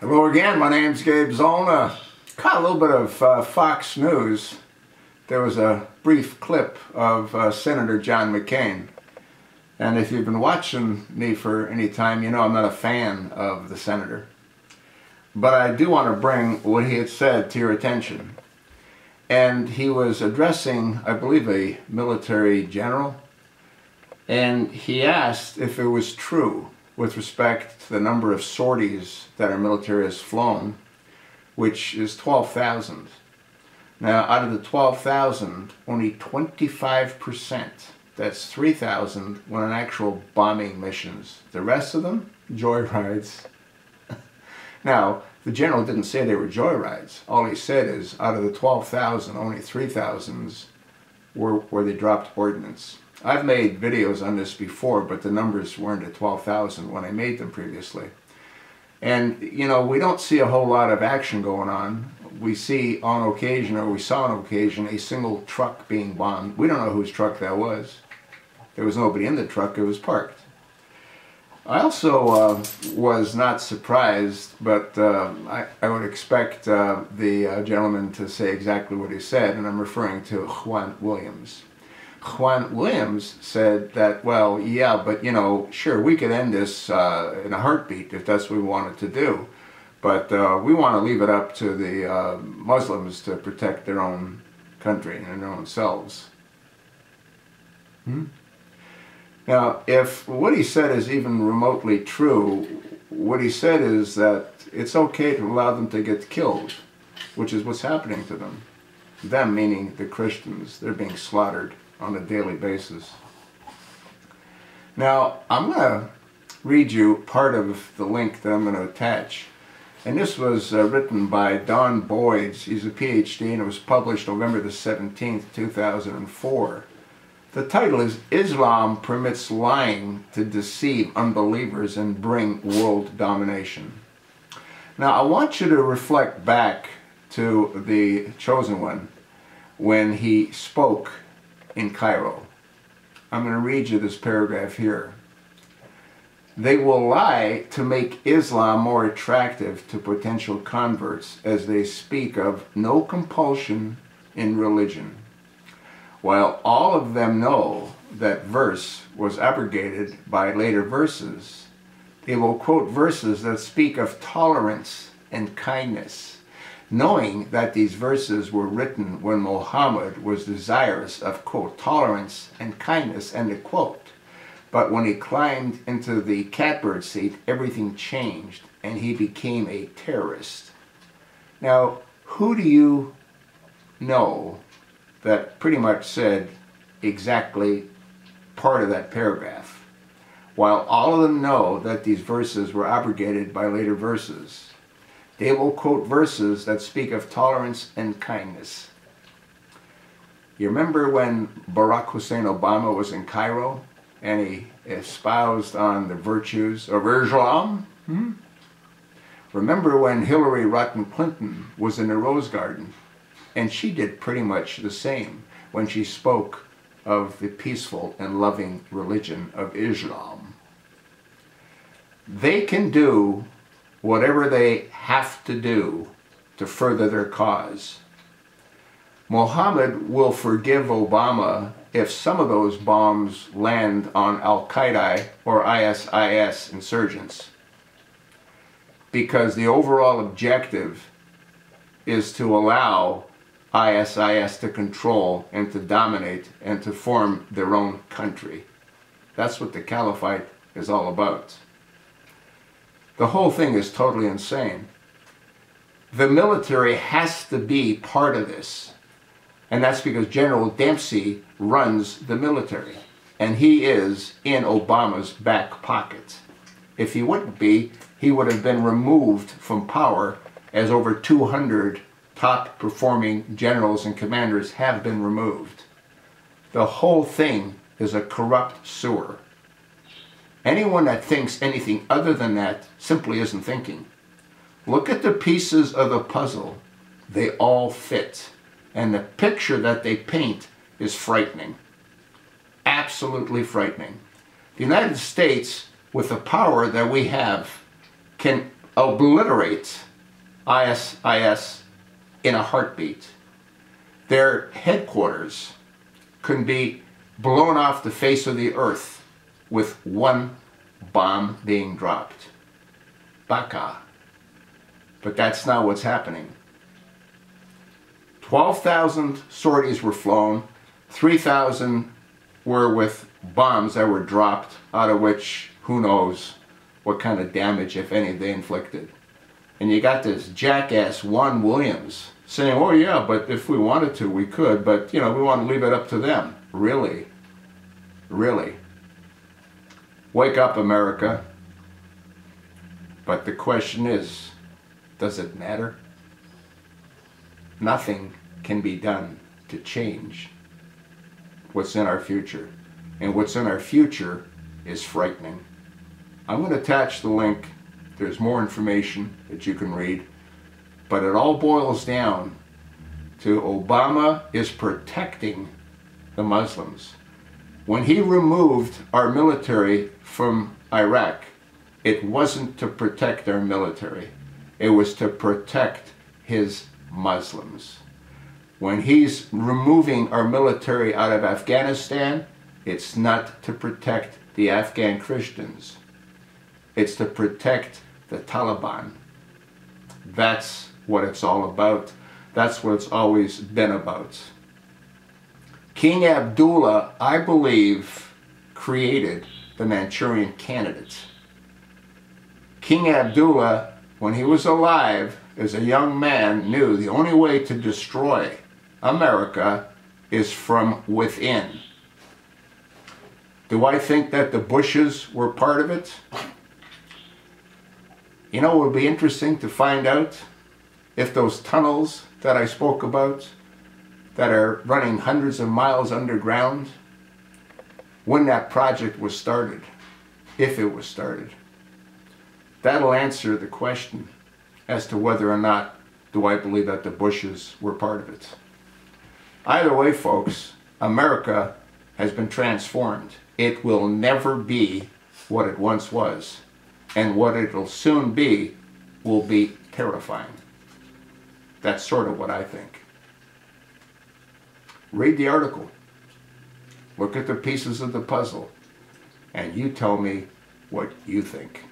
Hello again, my name's Gabe Zollner. Caught a little bit of Fox News. There was a brief clip of Senator John McCain. And if you've been watching me for any time, you know I'm not a fan of the senator. But I do want to bring what he had said to your attention. And he was addressing, I believe, a military general. And he asked if it was true with respect to the number of sorties that our military has flown, which is 12,000. Now, out of the 12,000, only 25%, that's 3,000, went on actual bombing missions. The rest of them, joyrides. Now, the general didn't say they were joyrides. All he said is, out of the 12,000, only 3,000 were where they dropped ordnance. I've made videos on this before, but the numbers weren't at 12,000 when I made them previously. And, you know, we don't see a whole lot of action going on. We see on occasion, or we saw on occasion, a single truck being bombed. We don't know whose truck that was. There was nobody in the truck, it was parked. I also was not surprised, but I would expect the gentleman to say exactly what he said, and I'm referring to Juan Williams. Juan Williams said that, well, yeah, but, you know, sure, we could end this in a heartbeat if that's what we wanted to do. But we want to leave it up to the Muslims to protect their own country and their own selves. Now, if what he said is even remotely true, what he said is that it's okay to allow them to get killed, which is what's happening to them. Them meaning the Christians. They're being slaughtered on a daily basis. Now, I'm going to read you part of the link that I'm going to attach. And this was written by Don Boyds. He's a PhD, and it was published November the 17th, 2004. The title is, Islam Permits Lying to Deceive Unbelievers and Bring World Domination. Now, I want you to reflect back to the Chosen One when he spoke in Cairo. I'm going to read you this paragraph here. They will lie to make Islam more attractive to potential converts as they speak of no compulsion in religion. While all of them know that verse was abrogated by later verses, they will quote verses that speak of tolerance and kindness, knowing that these verses were written when Muhammad was desirous of, quote, tolerance and kindness, end of quote. But when he climbed into the catbird seat, everything changed, and he became a terrorist. Now, who do you know that pretty much said exactly part of that paragraph? While all of them know that these verses were abrogated by later verses, they will quote verses that speak of tolerance and kindness. You remember when Barack Hussein Obama was in Cairo and he espoused on the virtues of Islam? Remember when Hillary Rodham Clinton was in the Rose Garden, and she did pretty much the same when she spoke of the peaceful and loving religion of Islam. They can do whatever they have to do to further their cause. Muhammad will forgive Obama if some of those bombs land on Al-Qaeda or ISIS insurgents, because the overall objective is to allow ISIS to control and to dominate and to form their own country. That's what the caliphate is all about. The whole thing is totally insane. The military has to be part of this. And that's because General Dempsey runs the military. And he is in Obama's back pocket. If he wouldn't be, he would have been removed from power, as over 200 top performing generals and commanders have been removed. The whole thing is a corrupt sewer. Anyone that thinks anything other than that simply isn't thinking. Look at the pieces of the puzzle. They all fit. And the picture that they paint is frightening. Absolutely frightening. The United States, with the power that we have, can obliterate ISIS in a heartbeat. Their headquarters can be blown off the face of the earth with one bomb being dropped. Baka. But that's not what's happening. 12,000 sorties were flown, 3,000 were with bombs that were dropped, out of which who knows what kind of damage, if any, they inflicted. And you got this jackass Juan Williams saying, oh yeah, but if we wanted to, we could, but you know, we want to leave it up to them. Really? Really? Wake up, America. But the question is, does it matter? Nothing can be done to change what's in our future. And what's in our future is frightening. I'm going to attach the link. There's more information that you can read. But it all boils down to Obama is protecting the Muslims. When he removed our military from Iraq, it wasn't to protect our military. It was to protect his Muslims. When he's removing our military out of Afghanistan, it's not to protect the Afghan Christians. It's to protect the Taliban. That's what it's all about. That's what it's always been about. King Abdullah, I believe, created the Manchurian Candidate. King Abdullah, when he was alive, as a young man, knew the only way to destroy America is from within. Do I think that the Bushes were part of it? You know, it would be interesting to find out if those tunnels that I spoke about, that are running hundreds of miles underground, when that project was started, if it was started. That'll answer the question as to whether or not do I believe that the Bushes were part of it. Either way, folks, America has been transformed. It will never be what it once was. And what it'll soon be will be terrifying. That's sort of what I think. Read the article. Look at the pieces of the puzzle. And you tell me what you think.